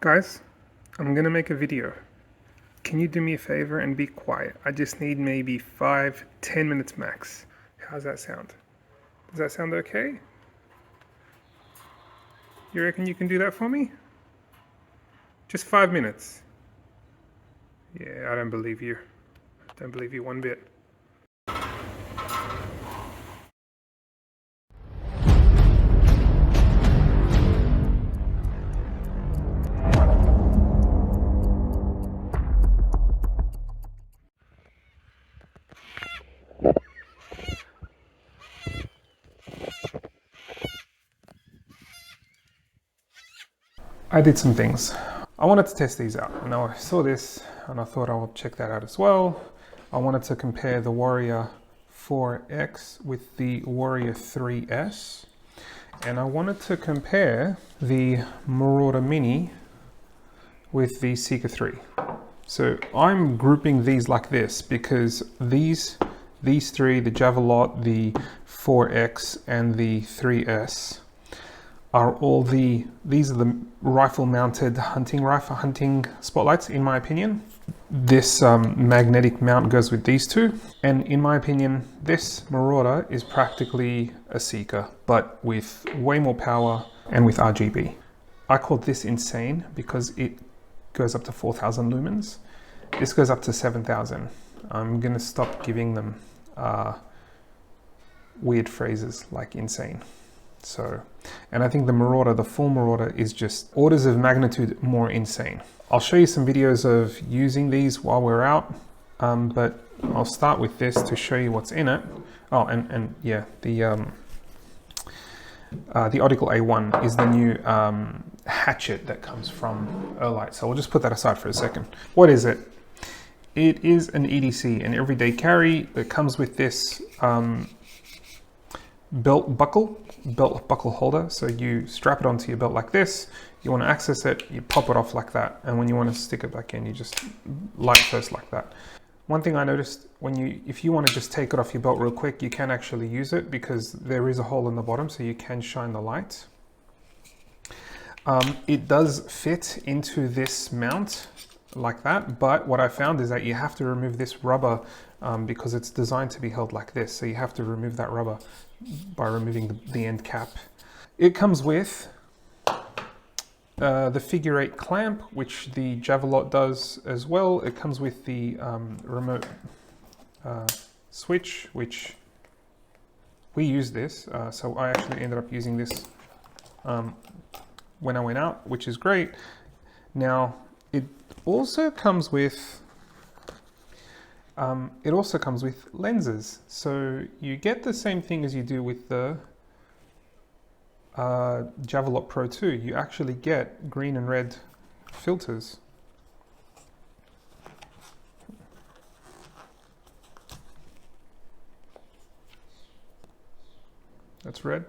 Guys, I'm gonna make a video. Can you do me a favor and be quiet? I just need maybe 5-10 minutes max. How's that sound? Does that sound okay? You reckon you can do that for me? Just 5 minutes. Yeah, I don't believe you. Don't believe you one bit. I did some things. I wanted to test these out. Now I saw this and I thought I would check that out as well. I wanted to compare the Warrior 4X with the Warrior 3S. And I wanted to compare the Marauder Mini with the Seeker 3. So I'm grouping these like this because these three, the Javelot, the 4X and the 3S, are all these are the rifle mounted hunting spotlights, in my opinion. This magnetic mount goes with these two, and in my opinion this Marauder is practically a Seeker but with way more power and with RGB. I call this insane because it goes up to 4,000 lumens. This goes up to 7,000. I'm gonna stop giving them weird phrases like insane. So, and I think the Marauder, the full Marauder, is just orders of magnitude more insane. I'll show you some videos of using these while we're out, but I'll start with this to show you what's in it. Oh, and yeah, the Otacle A1 is the new hatchet that comes from Olight. So we'll just put that aside for a second. What is it? It is an EDC, an everyday carry that comes with this belt buckle holder. So you strap it onto your belt like this. You want to access it, you pop it off like that, and when you want to stick it back in, you just light first like that. One thing I noticed, if you want to just take it off your belt real quick, you can actually use it because there is a hole in the bottom, so you can shine the light. It does fit into this mount like that, but what I found is that you have to remove this rubber because it's designed to be held like this. So you have to remove that rubber by removing the end cap. It comes with the figure 8 clamp, which the Javelot does as well. It comes with the remote switch, which we use this. So I actually ended up using this when I went out, which is great. Now, it also comes with lenses. So you get the same thing as you do with the Javelot Pro 2. You actually get green and red filters. That's red.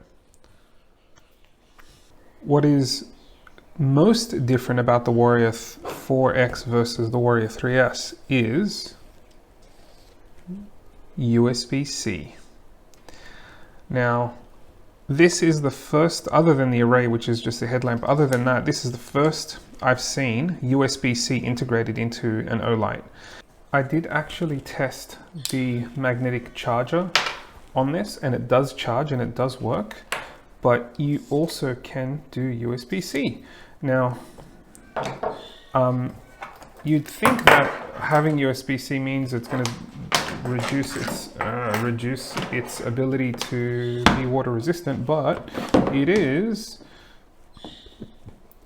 What is most different about the Warrior 4X versus the Warrior 3S is USB-C. Now, this is the first, other than the array, which is just a headlamp, other than that, this is the first I've seen USB-C integrated into an Olight. I did actually test the magnetic charger on this, and it does charge and it does work, but you also can do USB-C. Now, you'd think that having USB-C means it's going to reduce its ability to be water resistant, but it is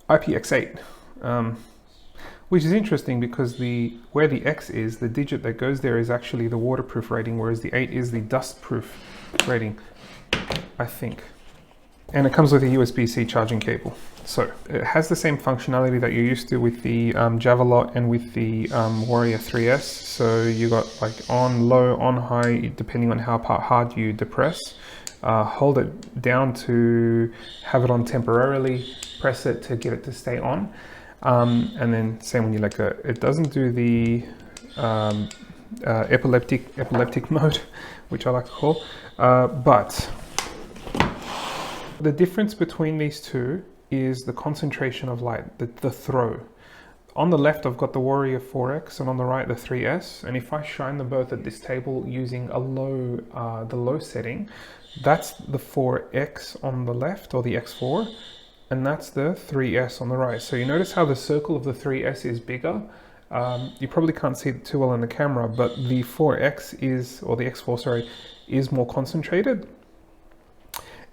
IPX8, which is interesting because where the X is, the digit that goes there is actually the waterproof rating, whereas the 8 is the dustproof rating, I think. And it comes with a USB-C charging cable. So it has the same functionality that you're used to with the Javelot and with the Warrior 3S. So you got like on, low, on, high, depending on how hard you depress. Hold it down to have it on temporarily, press it to get it to stay on. And then same when you let go. It doesn't do the epileptic mode, which I like to call, but the difference between these two is the concentration of light, the throw. On the left, I've got the Warrior 4X, and on the right, the 3S. And if I shine them both at this table using a low, the low setting, that's the 4X on the left, or the X4, and that's the 3S on the right. So you notice how the circle of the 3S is bigger. You probably can't see it too well in the camera, but the 4X is, or the X4, sorry, is more concentrated.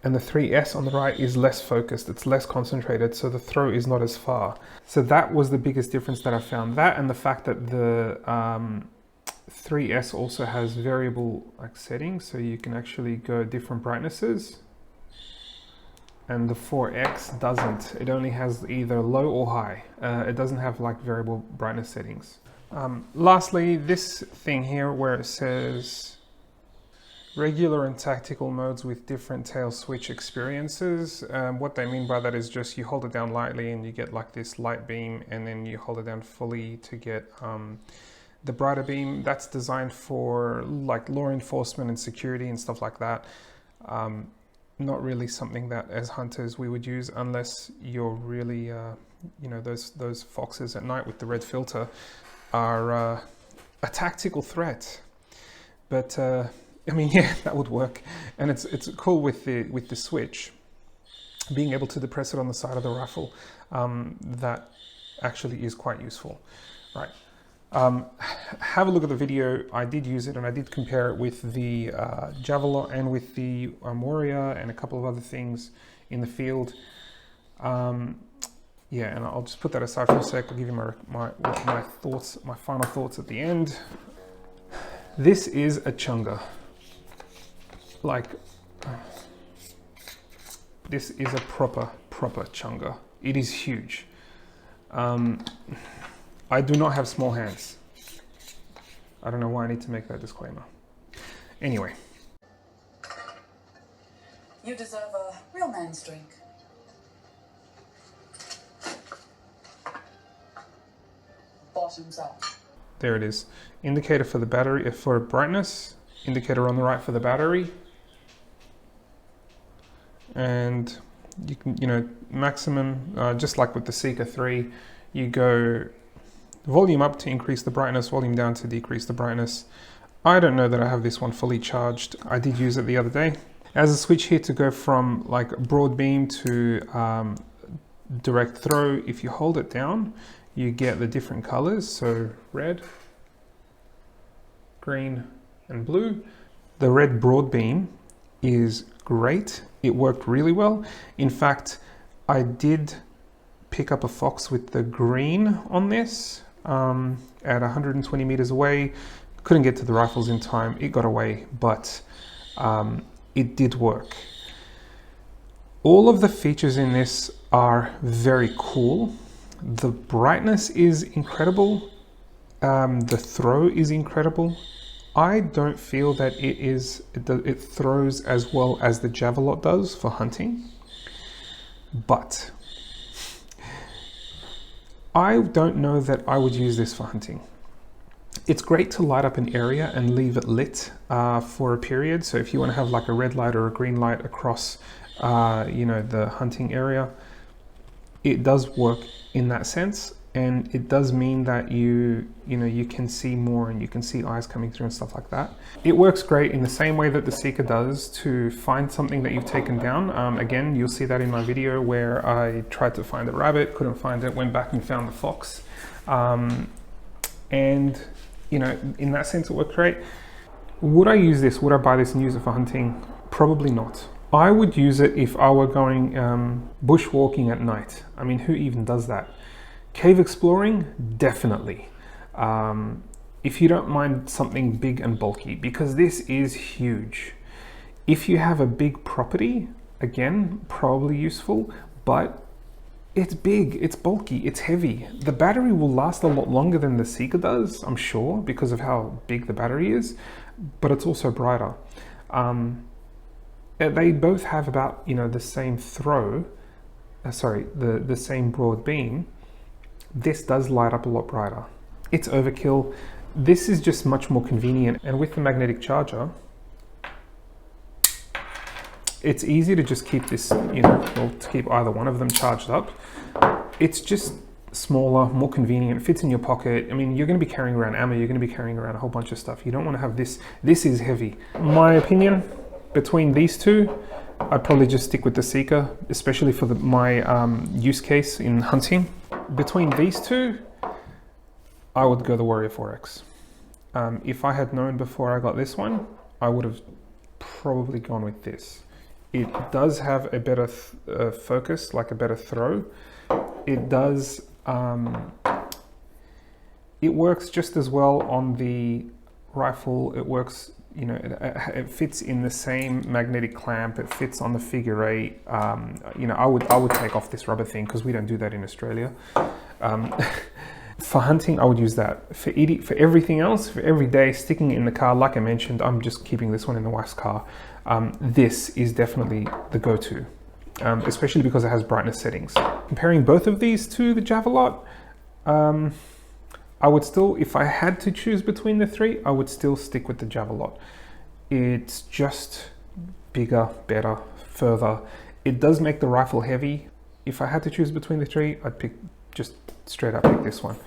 And the 3S on the right is less focused, it's less concentrated, so the throw is not as far. So that was the biggest difference that I found. That and the fact that the 3S also has variable like settings, so you can actually go different brightnesses. And the 4X doesn't. It only has either low or high. It doesn't have like variable brightness settings. Lastly, this thing here where it says regular and tactical modes with different tail switch experiences. What they mean by that is just you hold it down lightly and you get like this light beam, and then you hold it down fully to get the brighter beam. That's designed for like law enforcement and security and stuff like that. Not really something that as hunters we would use unless you're really, you know, those foxes at night with the red filter are a tactical threat. But I mean, yeah, that would work, and it's cool with the switch, being able to depress it on the side of the rifle. That actually is quite useful, right? Have a look at the video. I did use it, and I did compare it with the Javelot and with the Warrior and a couple of other things in the field. Yeah, and I'll just put that aside for a sec. I'll give you my thoughts, my final thoughts at the end. This is a chunga. Like, this is a proper chunga. It is huge. I do not have small hands. I don't know why I need to make that disclaimer. Anyway. You deserve a real man's drink. Bottoms up. There it is. Indicator for the battery, for brightness. Indicator on the right for the battery. And you can, you know, maximum, just like with the Seeker 3, you go volume up to increase the brightness, volume down to decrease the brightness. I don't know that I have this one fully charged. I did use it the other day. As a switch here to go from like broad beam to direct throw, if you hold it down, you get the different colors. So red, green, and blue. The red broad beam is great. It worked really well. In fact, I did pick up a fox with the green on this at 120 meters away. Couldn't get to the rifles in time. It got away, but it did work. All of the features in this are very cool. The brightness is incredible. The throw is incredible. I don't feel that it throws as well as the Javelot does for hunting, but I don't know that I would use this for hunting. It's great to light up an area and leave it lit for a period. So if you want to have like a red light or a green light across, you know, the hunting area, it does work in that sense. And it does mean that you can see more and you can see eyes coming through and stuff like that. It works great in the same way that the Seeker does to find something that you've taken down. Again, you'll see that in my video where I tried to find a rabbit, couldn't find it, went back and found the fox. And you know, in that sense, it worked great. Would I use this? Would I buy this and use it for hunting? Probably not. I would use it if I were going bushwalking at night. I mean, who even does that? Cave exploring, definitely. If you don't mind something big and bulky, because this is huge. If you have a big property, again, probably useful, but it's big, it's bulky, it's heavy. The battery will last a lot longer than the Seeker does, I'm sure, because of how big the battery is, but it's also brighter. They both have about, you know, the same throw, the same broad beam. This does light up a lot brighter. It's overkill. This is just much more convenient. And with the magnetic charger, It's easy to just keep this, you know, or to keep either one of them charged up. It's just smaller, more convenient, fits in your pocket. I mean, you're going to be carrying around ammo, you're going to be carrying around a whole bunch of stuff. You don't want to have this. This is heavy. My opinion, between these two, I'd probably just stick with the Seeker, especially for my use case in hunting. Between these two, I would go the Warrior 4X. If I had known before I got this one, I would have probably gone with this. It does have a better focus, like a better throw. It does, it works just as well on the rifle. It works, you know, it fits in the same magnetic clamp. It fits on the figure 8. You know, I would take off this rubber thing because we don't do that in Australia. For hunting, I would use that. For eating, for everything else, for every day, sticking it in the car, like I mentioned, I'm just keeping this one in the wife's car. This is definitely the go-to, especially because it has brightness settings. Comparing both of these to the Javelot, I would still, if I had to choose between the three, I would still stick with the Javelot. It's just bigger, better, further. It does make the rifle heavy. If I had to choose between the three, I'd just straight up pick this one.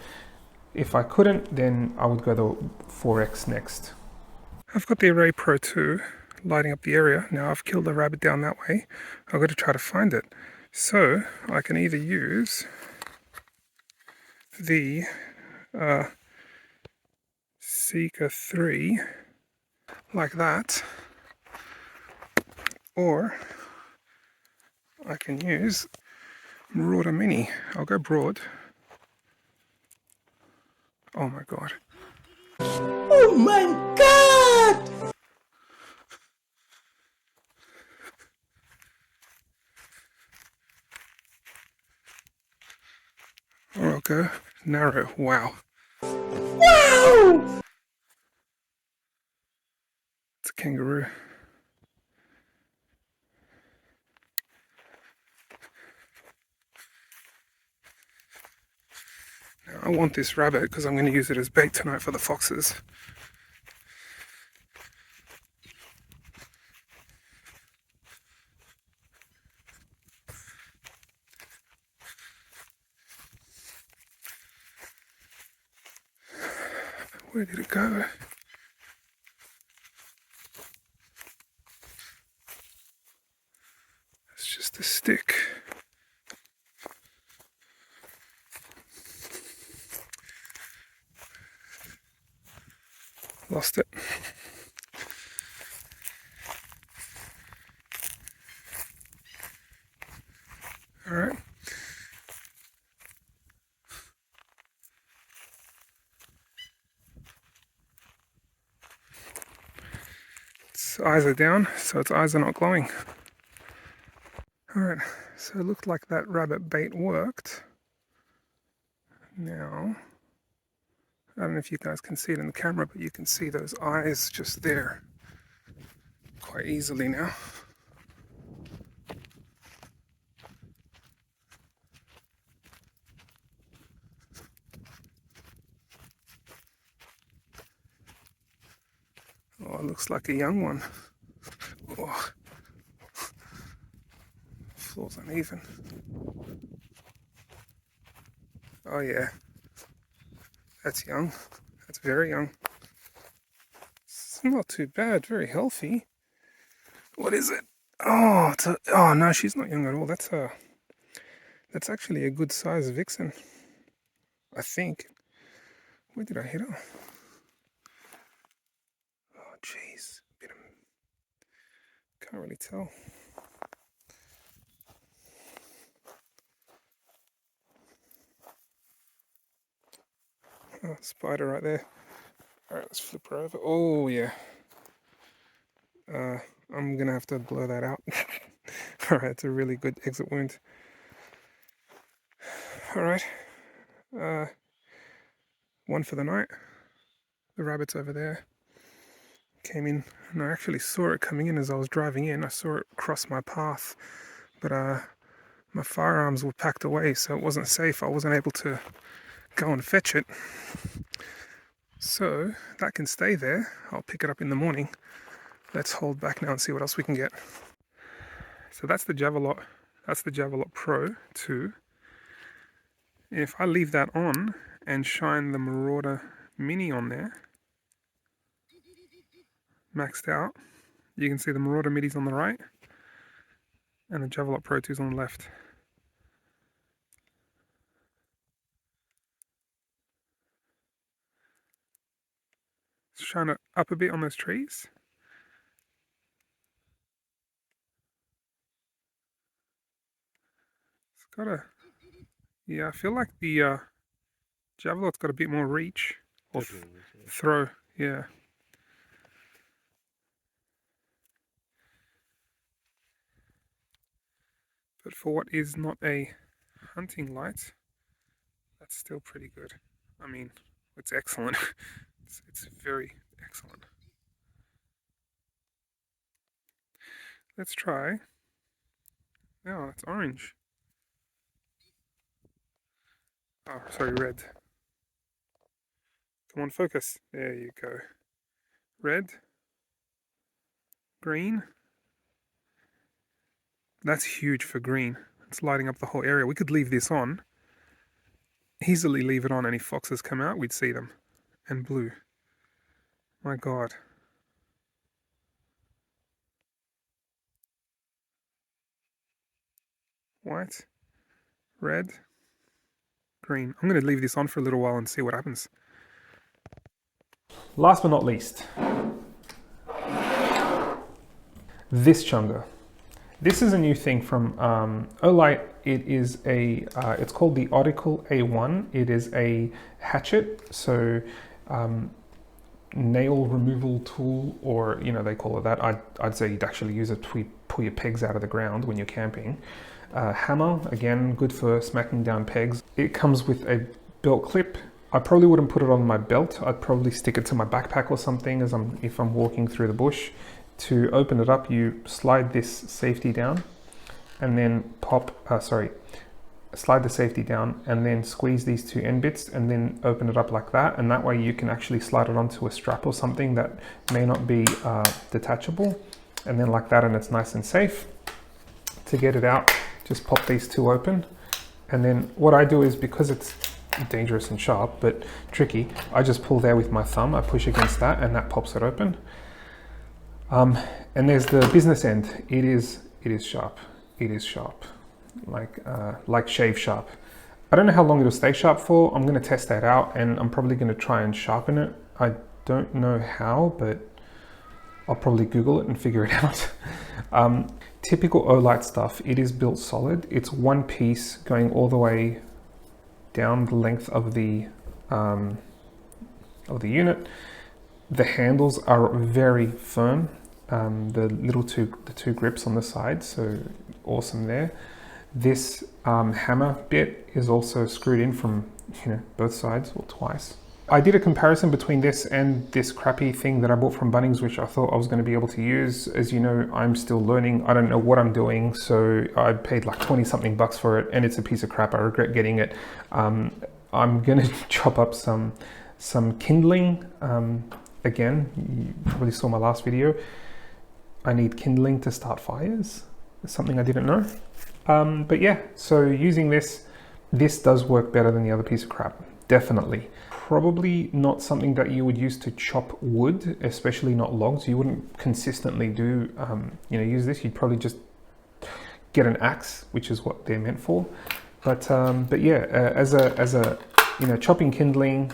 If I couldn't, then I would go the 4X next. I've got the Array Pro 2 lighting up the area. Now I've killed the rabbit down that way. I've got to try to find it. So I can either use the Seeker 3 like that, or I can use Marauder Mini. I'll go broad. Oh my god. Oh my god! Or I'll go narrow. Wow. Wow! It's a kangaroo. Now, I want this rabbit because I'm going to use it as bait tonight for the foxes. Where did it go? It's just a stick. Lost it. All right. Its eyes are down, so its eyes are not glowing. All right, so it looked like that rabbit bait worked. Now, I don't know if you guys can see it in the camera, but you can see those eyes just there quite easily now. Oh, it looks like a young one. Oh. Floor's uneven. Oh yeah, that's young. That's very young. It's not too bad, very healthy. What is it? Oh, oh no, she's not young at all. That's actually a good size vixen, I think. Where did I hit her? Oh jeez, can't really tell. Oh, spider right there. Alright, let's flip her over. Oh yeah. I'm gonna have to blur that out. Alright, it's a really good exit wound. Alright. One for the night. The rabbit's over there. Came in, and I actually saw it coming in as I was driving in. I saw it cross my path, but my firearms were packed away, so it wasn't safe. I wasn't able to go and fetch it. So that can stay there. I'll pick it up in the morning. Let's hold back now and see what else we can get. So that's the Javelot. That's the Javelot Pro 2. If I leave that on and shine the Marauder Mini on there, maxed out, you can see the Marauder Midi's on the right and the Javelot Pro 2's on the left. Shine it up a bit on those trees. It's got a, yeah, I feel like the Javelot's got a bit more reach or throw, yeah. But for what is not a hunting light, that's still pretty good. I mean, it's excellent. It's very excellent. Let's try. Oh, it's orange. Oh, sorry, red. Come on, focus. There you go. Red. Green. That's huge for green. It's lighting up the whole area. We could leave this on. Easily leave it on. Any foxes come out, we'd see them. And blue. My God. White. Red. Green. I'm going to leave this on for a little while and see what happens. Last but not least, this chunga. This is a new thing from Olight. It is a, it's called the Otacle A1. It is a hatchet, so nail removal tool, or you know they call it that. I'd say you'd actually use it to pull your pegs out of the ground when you're camping. Hammer, again, good for smacking down pegs. It comes with a belt clip. I probably wouldn't put it on my belt. I'd probably stick it to my backpack or something if I'm walking through the bush. To open it up, you slide this safety down and then slide the safety down and then squeeze these two end bits and then open it up like that. And that way you can actually slide it onto a strap or something that may not be detachable. And then like that, and it's nice and safe. To get it out, just pop these two open. And then what I do is, because it's dangerous and sharp, but tricky, I just pull there with my thumb. I push against that and that pops it open. And there's the business end. It is sharp. It is sharp, like shave sharp. I don't know how long it'll stay sharp for. I'm going to test that out, and I'm probably going to try and sharpen it. I don't know how, but I'll probably Google it and figure it out. Typical Olight stuff. It is built solid. It's one piece going all the way down the length of the unit. The handles are very firm. The two grips on the side, so awesome there. This hammer bit is also screwed in from both sides, or twice. I did a comparison between this and this crappy thing that I bought from Bunnings, which I thought I was going to be able to use. As you know, I'm still learning. I don't know what I'm doing, so I paid like 20 something bucks for it, and it's a piece of crap. I regret getting it. I'm gonna chop up some kindling. Again, you probably saw my last video. I need kindling to start fires. It's something I didn't know. But yeah, so using this does work better than the other piece of crap. Definitely. Probably not something that you would use to chop wood, especially not logs. You wouldn't consistently do, use this. You'd probably just get an axe, which is what they're meant for. But yeah, as a chopping kindling,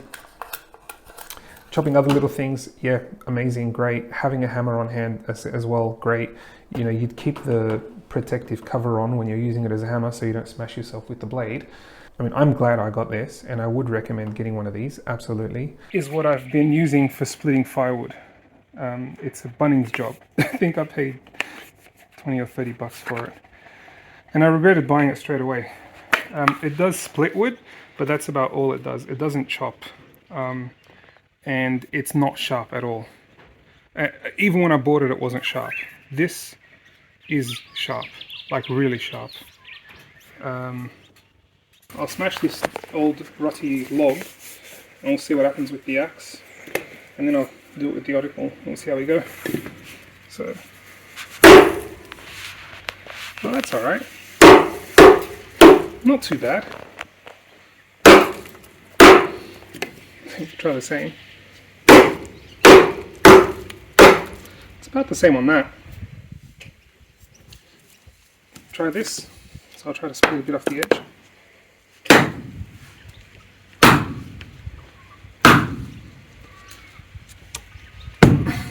chopping other little things, yeah, amazing, great. Having a hammer on hand as well, great. You'd keep the protective cover on when you're using it as a hammer so you don't smash yourself with the blade. I mean, I'm glad I got this, and I would recommend getting one of these, absolutely. Is what I've been using for splitting firewood. It's a Bunnings job. I think I paid 20 or 30 bucks for it. And I regretted buying it straight away. It does split wood, but that's about all it does. It doesn't chop. And it's not sharp at all. Even when I bought it, it wasn't sharp. This is sharp, like really sharp. I'll smash this old rutty log and we'll see what happens with the axe. And then I'll do it with the Otacle and we'll see how we go. So, Well, that's all right. Not too bad. Try the same. It's about the same on that. Try this. So I'll try to split a bit off the edge.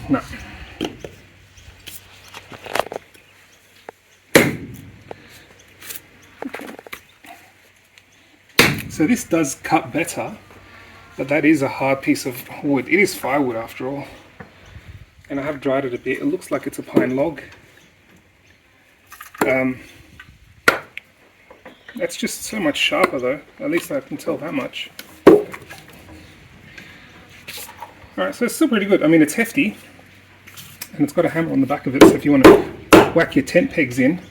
No. So this does cut better, but that is a hard piece of wood. It is firewood after all. And I have dried it a bit. It looks like it's a pine log. That's just so much sharper though. At least I can tell that much. Alright, so it's still pretty good. I mean, it's hefty. And it's got a hammer on the back of it, so if you want to whack your tent pegs in.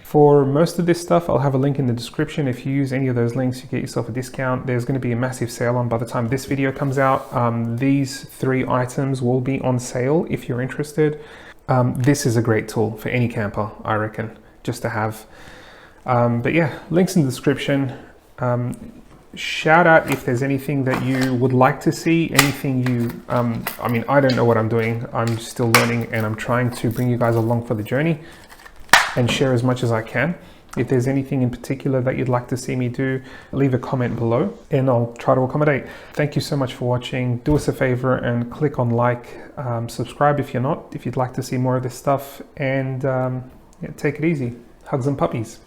For most of this stuff, I'll have a link in the description. If you use any of those links, you get yourself a discount. There's going to be a massive sale on by the time this video comes out. These 3 items will be on sale if you're interested. This is a great tool for any camper, I reckon, just to have. But yeah, links in the description. Shout out if there's anything that you would like to see, anything you, I mean, I don't know what I'm doing. I'm still learning and I'm trying to bring you guys along for the journey and share as much as I can. If there's anything in particular that you'd like to see me do, leave a comment below and I'll try to accommodate. Thank you so much for watching. Do us a favor and click on like, subscribe if you're not, if you'd like to see more of this stuff, and yeah, take it easy. Hugs and puppies.